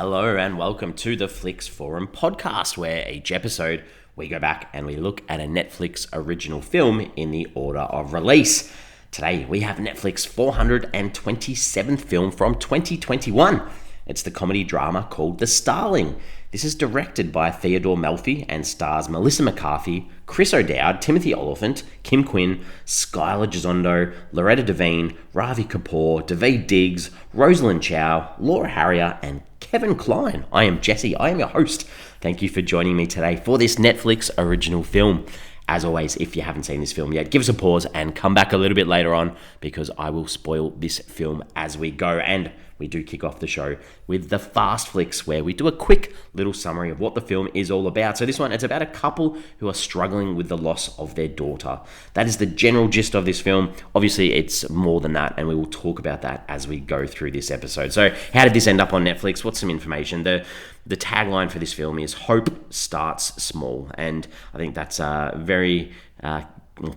Hello and welcome to the Flix Forum podcast, where each episode we go back and we look at a Netflix original film in the order of release. Today we have Netflix's 427th film from 2021. It's the comedy drama called The Starling. This is directed by Theodore Melfi and stars Melissa McCarthy, Chris O'Dowd, Timothy Olyphant, Kim Quinn, Skyler Gisondo, Loretta Devine, Ravi Kapoor, Daveed Diggs, Rosalind Chao, Laura Harrier, and Kevin Kline. I am Jesse. I am your host. Thank you for joining me today for this Netflix original film. As always, if you haven't seen this film yet, give us a pause and come back a little bit later on because I will spoil this film as we go. And we do kick off the show with the Fast Flicks, where we do a quick little summary of what the film is all about. So this one, it's about a couple who are struggling with the loss of their daughter. That is the general gist of this film. Obviously, it's more than that, and we will talk about that as we go through this episode. So how did this end up on Netflix? What's some information? The tagline for this film is "Hope starts small," and I think that's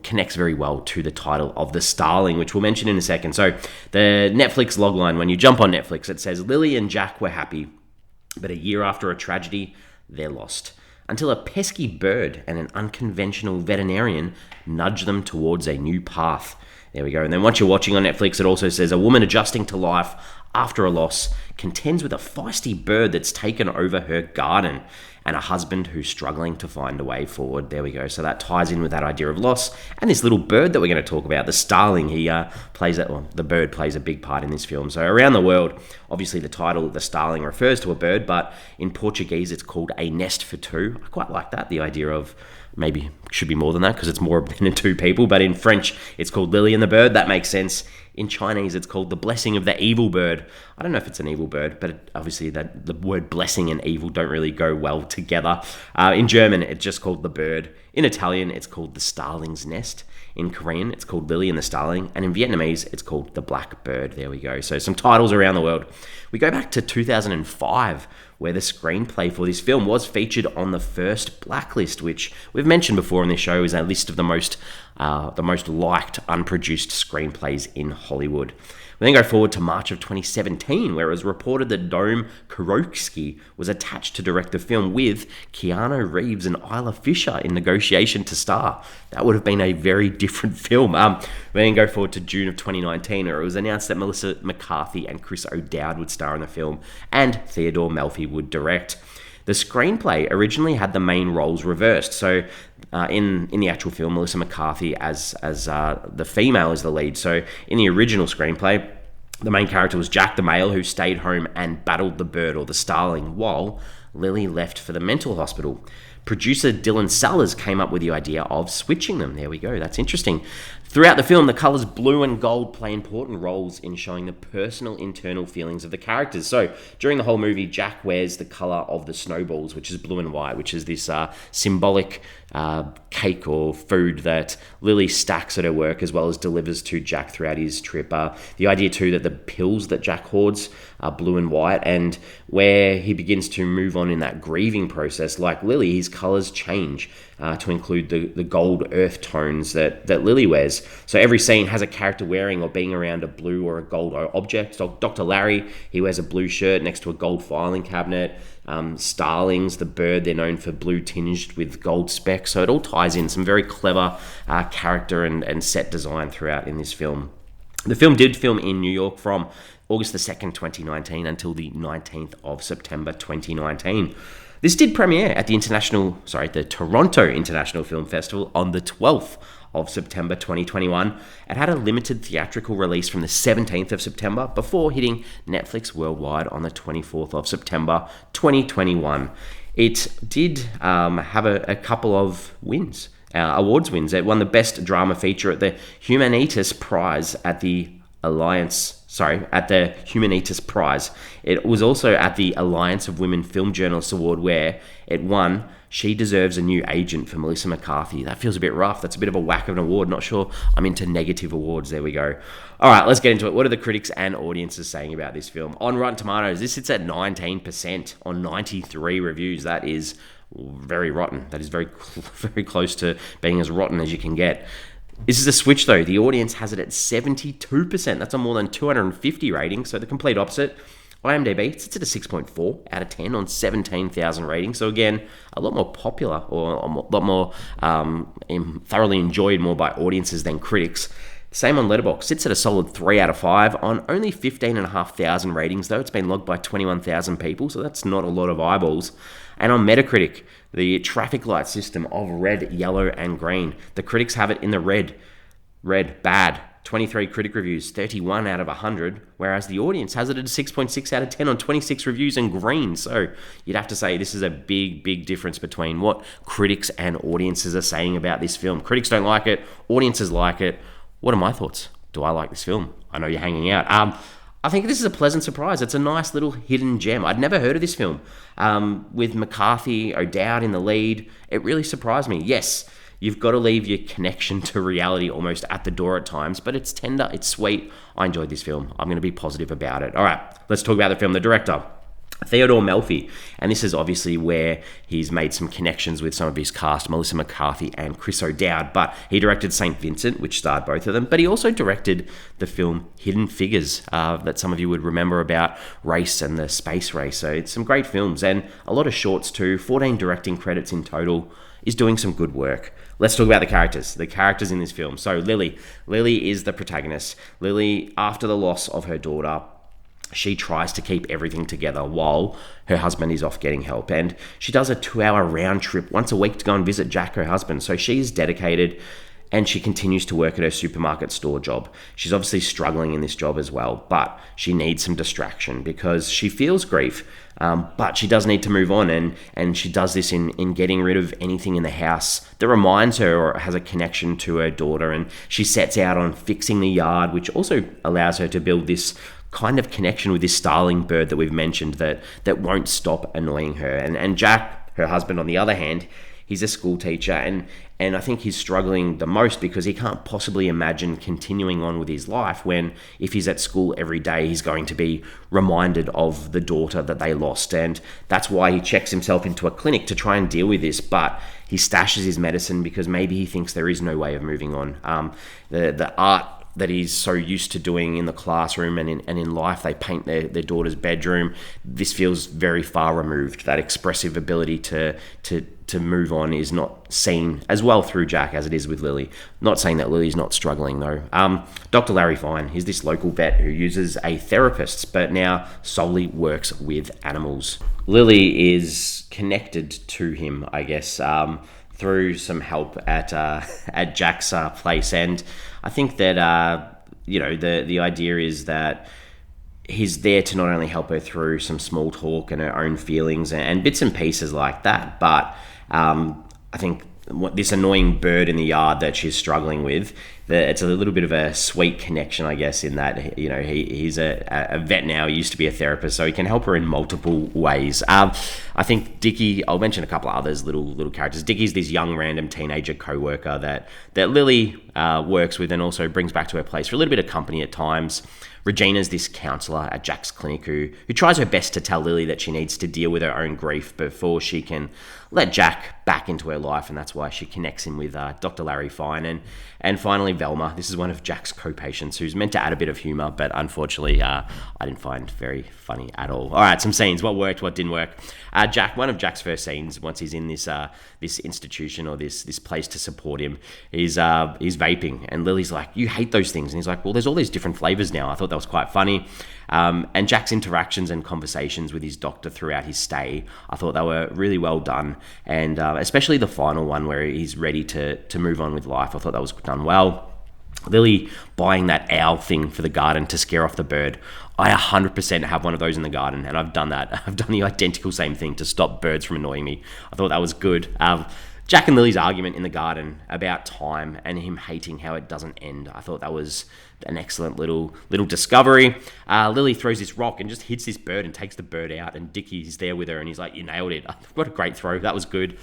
connects very well to the title of The Starling, which we'll mention in a second. So the Netflix logline, when you jump on Netflix, it says, "Lily and Jack were happy, but a year after a tragedy, they're lost. Until a pesky bird and an unconventional veterinarian nudge them towards a new path." There we go. And then once you're watching on Netflix, it also says, "A woman adjusting to life after a loss contends with a feisty bird that's taken over her garden, and a husband who's struggling to find a way forward." There we go. So that ties in with that idea of loss. And this little bird that we're going to talk about, the Starling, the bird plays a big part in this film. So around the world, obviously the title, the Starling, refers to a bird, but in Portuguese, it's called a nest for two. I quite like that, the idea of maybe should be more than that because it's more than two people. But in French, it's called Lily and the Bird. That makes sense. In Chinese, it's called The Blessing of the Evil Bird. I don't know if it's an evil bird, but obviously the word blessing and evil don't really go well together. In German, it's just called The Bird. In Italian, it's called The Starling's Nest. In Korean, it's called Lily and the Starling. And in Vietnamese, it's called The Black Bird. There we go. So some titles around the world. We go back to 2005, where the screenplay for this film was featured on the first Blacklist, which we've mentioned before on this show is a list of the most liked unproduced screenplays in Hollywood. We then go forward to March of 2017, where it was reported that Dome Kurowski was attached to direct the film with Keanu Reeves and Isla Fisher in negotiation to star. That would have been a very different film. We then go forward to June of 2019, where it was announced that Melissa McCarthy and Chris O'Dowd would star in the film, and Theodore Melfi would direct. The screenplay originally had the main roles reversed. So in the actual film, Melissa McCarthy as the female is the lead. So in the original screenplay, the main character was Jack the male, who stayed home and battled the bird or the Starling, while Lily left for the mental hospital. Producer Dylan Sellers came up with the idea of switching them. There we go. That's interesting. Throughout the film, the colours blue and gold play important roles in showing the personal internal feelings of the characters. So during the whole movie, Jack wears the colour of the snowballs, which is blue and white, which is this symbolic cake or food that Lily stacks at her work as well as delivers to Jack throughout his trip. The idea too that the pills that Jack hoards are blue and white, and where he begins to move on in that grieving process, like Lily, his colours change to include the gold earth tones that Lily wears. So every scene has a character wearing or being around a blue or a gold object. So Dr. Larry, he wears a blue shirt next to a gold filing cabinet. Starlings, the bird, they're known for blue tinged with gold specks. So it all ties in some very clever character and set design throughout in this film. The film did film in New York from August the 2nd, 2019 until the 19th of September 2019. This did premiere at the Toronto International Film Festival on the 12th of September 2021. It had a limited theatrical release from the 17th of September before hitting Netflix worldwide on the 24th of September 2021. It did have a couple of awards wins. It won the Best Drama Feature at the Humanitas Prize at the Humanitas Prize. It was also at the Alliance of Women Film Journalists Award, where it won She Deserves a New Agent for Melissa McCarthy. That feels a bit rough. That's a bit of a whack of an award. Not sure I'm into negative awards. There we go. All right, let's get into it. What are the critics and audiences saying about this film? On Rotten Tomatoes, this sits at 19% on 93 reviews. That is very rotten. That is very, very close to being as rotten as you can get. This is a switch though. The audience has it at 72%. That's a more than 250 rating. So the complete opposite. IMDb sits at a 6.4 out of 10 on 17,000 ratings. So again, a lot more popular, or a lot more thoroughly enjoyed more by audiences than critics. Same on Letterboxd, sits at a solid 3 out of 5 on only 15,500 ratings, though. It's been logged by 21,000 people, so that's not a lot of eyeballs. And on Metacritic, the traffic light system of red, yellow, and green, the critics have it in the red, bad. 23 critic reviews, 31 out of 100, whereas the audience has it at a 6.6 out of 10 on 26 reviews and green. So you'd have to say this is a big difference between what critics and audiences are saying about this film. Critics don't like it, audiences like it. What are my thoughts? Do I like this film? I know you're hanging out. I think this is a pleasant surprise. It's a nice little hidden gem. I'd never heard of this film. With McCarthy, O'Dowd in the lead, it really surprised me. Yes, you've got to leave your connection to reality almost at the door at times, but it's tender, it's sweet. I enjoyed this film. I'm going to be positive about it. All right, let's talk about the film. The director, Theodore Melfi, and this is obviously where he's made some connections with some of his cast, Melissa McCarthy and Chris O'Dowd, but he directed St. Vincent, which starred both of them, but he also directed the film Hidden Figures, that some of you would remember about race and the space race. So it's some great films and a lot of shorts too, 14 directing credits in total. Is doing some good work. Let's talk about the characters in this film. So Lily is the protagonist. Lily, after the loss of her daughter, she tries to keep everything together while her husband is off getting help. And she does a 2-hour round trip once a week to go and visit Jack, her husband. So she's dedicated and she continues to work at her supermarket store job. She's obviously struggling in this job as well, but she needs some distraction because she feels grief, but she does need to move on, and she does this in getting rid of anything in the house that reminds her or has a connection to her daughter, and she sets out on fixing the yard, which also allows her to build this kind of connection with this Starling bird that we've mentioned that won't stop annoying her. And Jack, her husband, on the other hand, he's a school teacher, and I think he's struggling the most because he can't possibly imagine continuing on with his life when, if he's at school every day, he's going to be reminded of the daughter that they lost. And that's why he checks himself into a clinic to try and deal with this, but he stashes his medicine because maybe he thinks there is no way of moving on. The art that he's so used to doing in the classroom and in life, they paint their daughter's bedroom. This feels very far removed. That expressive ability to move on is not seen as well through Jack as it is with Lily. Not saying that Lily's not struggling though. Dr. Larry Fine, he's this local vet who uses a therapist, but now solely works with animals. Lily is connected to him, I guess, through some help at Jack's place, and I think that the idea is that he's there to not only help her through some small talk and her own feelings and bits and pieces like that, but I think this annoying bird in the yard that she's struggling with, it's a little bit of a sweet connection, I guess, in that he's a vet now. He used to be a therapist, so he can help her in multiple ways. I think Dickie, I'll mention a couple of others, little characters. Dickie's this young random teenager co-worker that Lily works with and also brings back to her place for a little bit of company at times. Regina's this counsellor at Jack's clinic who tries her best to tell Lily that she needs to deal with her own grief before she can let Jack back into her life, and that's why she connects him with Dr. Larry Fine. And finally, Velma. This is one of Jack's co-patients who's meant to add a bit of humour, but unfortunately I didn't find very funny at all. All right, some scenes. What worked, what didn't work. Jack, one of Jack's first scenes, once he's in this institution or this place to support him, he's vaping, and Lily's like, "You hate those things," and he's like, "Well, there's all these different flavours now." I thought that was quite funny. And Jack's interactions and conversations with his doctor throughout his stay, I thought they were really well done, and especially the final one where he's ready to move on with life. I thought that was done well. Lily buying that owl thing for the garden to scare off the bird. I 100% have one of those in the garden, and I've done that. I've done the identical same thing to stop birds from annoying me. I thought that was good. Jack and Lily's argument in the garden about time and him hating how it doesn't end. I thought that was an excellent little discovery. Lily throws this rock and just hits this bird and takes the bird out, and Dickie's there with her and he's like, "You nailed it." What a great throw. That was good.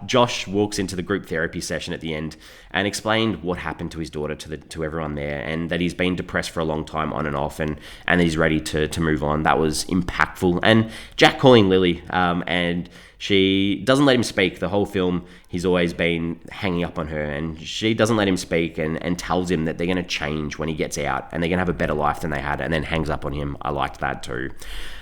Josh walks into the group therapy session at the end and explained what happened to his daughter to everyone there, and that he's been depressed for a long time on and off, and he's ready to move on. That was impactful. And Jack calling Lily, and she doesn't let him speak the whole film. he's always been hanging up on her, and she doesn't let him speak and tells him that they're going to change when he gets out and they're going to have a better life than they had, and then hangs up on him. I liked that too.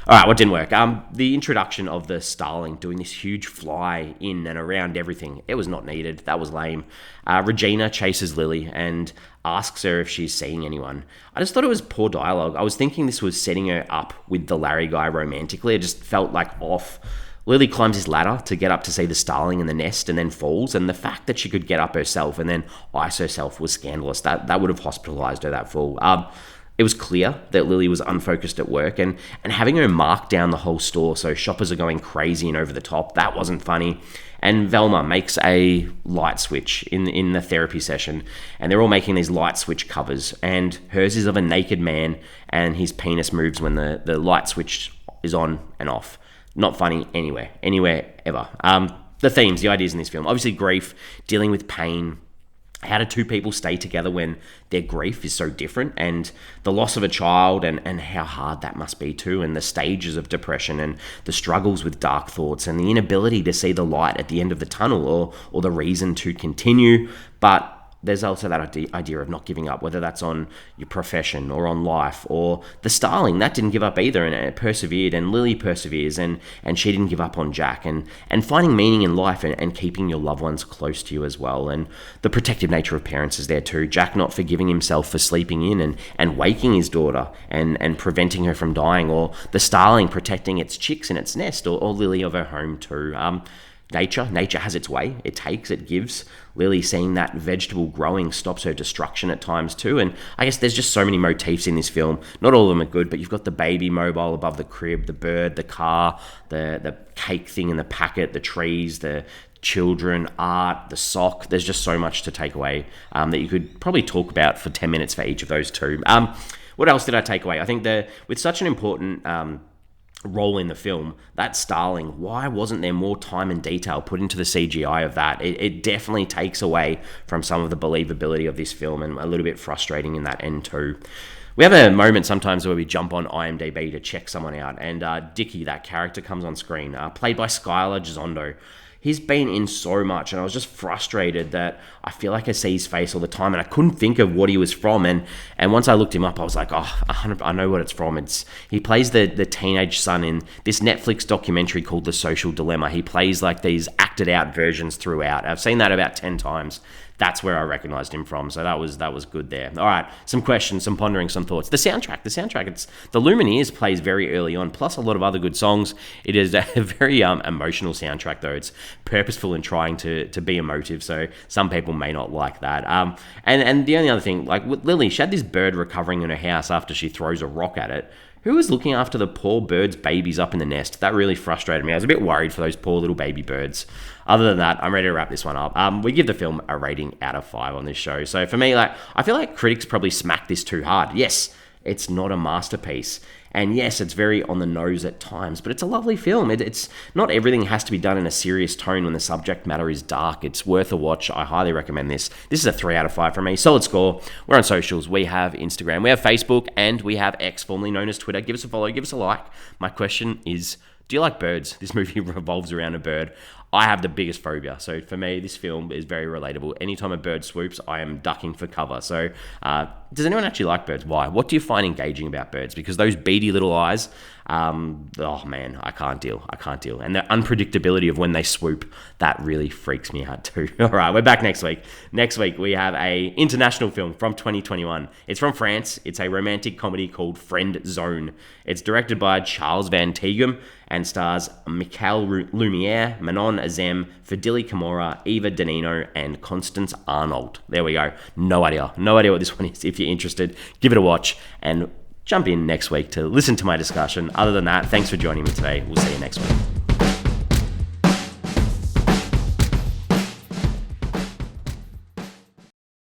All right, what didn't work? The introduction of the Starling doing this huge fly in and around everything. It was not needed. That was lame. Regina chases Lily and asks her if she's seeing anyone. I just thought it was poor dialogue. I was thinking this was setting her up with the Larry guy romantically. It just felt like off. Lily climbs his ladder to get up to see the Starling in the nest and then falls, and the fact that she could get up herself and then ice herself was scandalous. That would have hospitalized her, that fall. It was clear that Lily was unfocused at work, and having her mark down the whole store so shoppers are going crazy and over the top, that wasn't funny. And Velma makes a light switch in the therapy session, and they're all making these light switch covers, and hers is of a naked man, and his penis moves when the light switch is on and off. Not funny anywhere, ever. The themes, the ideas in this film, obviously grief, dealing with pain. How do two people stay together when their grief is so different, and the loss of a child and how hard that must be too, and the stages of depression and the struggles with dark thoughts and the inability to see the light at the end of the tunnel or the reason to continue. But there's also that idea of not giving up, whether that's on your profession or on life, or the Starling, that didn't give up either, and it persevered, and Lily perseveres, and she didn't give up on Jack, and finding meaning in life and keeping your loved ones close to you as well. And the protective nature of parents is there too. Jack not forgiving himself for sleeping in and waking his daughter and preventing her from dying, or the Starling protecting its chicks in its nest, or Lily of her home too. Nature has its way. It takes, it gives. Lily seeing that vegetable growing stops her destruction at times too. And I guess there's just so many motifs in this film. Not all of them are good, but you've got the baby mobile above the crib, the bird, the car, the cake thing in the packet, the trees, the children, art, the sock. There's just so much to take away that you could probably talk about for 10 minutes for each of those two. What else did I take away? I think with such an important role in the film, that Starling, why wasn't there more time and detail put into the CGI of that? It definitely takes away from some of the believability of this film, and a little bit frustrating in that end too. We have a moment sometimes where we jump on IMDb to check someone out, and Dickie, that character, comes on screen, played by Skyler Gisondo. He's been in so much, and I was just frustrated that I feel like I see his face all the time, and I couldn't think of what he was from. And once I looked him up, I was like, oh, I know what it's from. He plays the teenage son in this Netflix documentary called The Social Dilemma. He plays like these acted out versions throughout. I've seen that about 10 times. That's where I recognized him from. So that was good there. All right, some questions, some pondering, some thoughts. The soundtrack, it's the Lumineers plays very early on, plus a lot of other good songs. It is a very emotional soundtrack though. It's purposeful in trying to be emotive. So some people may not like that. And the only other thing, like with Lily, she had this bird recovering in her house after she throws a rock at it. Who was looking after the poor bird's babies up in the nest? That really frustrated me. I was a bit worried for those poor little baby birds. Other than that, I'm ready to wrap this one up. We give the film a rating out of 5 on this show. So for me, I feel like critics probably smacked this too hard. Yes, it's not a masterpiece. And yes, it's very on the nose at times, but it's a lovely film. It's not everything has to be done in a serious tone when the subject matter is dark. It's worth a watch. I highly recommend this. This is a 3 out of 5 from me. Solid score. We're on socials. We have Instagram, we have Facebook, and we have X, formerly known as Twitter. Give us a follow, give us a like. My question is, do you like birds? This movie revolves around a bird. I have the biggest phobia. So for me, this film is very relatable. Anytime a bird swoops, I am ducking for cover. So does anyone actually like birds? Why? What do you find engaging about birds? Because those beady little eyes, oh man, I can't deal. And the unpredictability of when they swoop, that really freaks me out too. All right, we're back next week. Next week, we have a international film from 2021. It's from France. It's a romantic comedy called Friend Zone. It's directed by Charles Van Tighem and stars Michael Lumiere, Manon Azem, Fadili Kamora, Eva Danino, and Constance Arnold. There we go. No idea what this one is. If you're interested, give it a watch and jump in next week to listen to my discussion. Other than that, thanks for joining me today. We'll see you next week.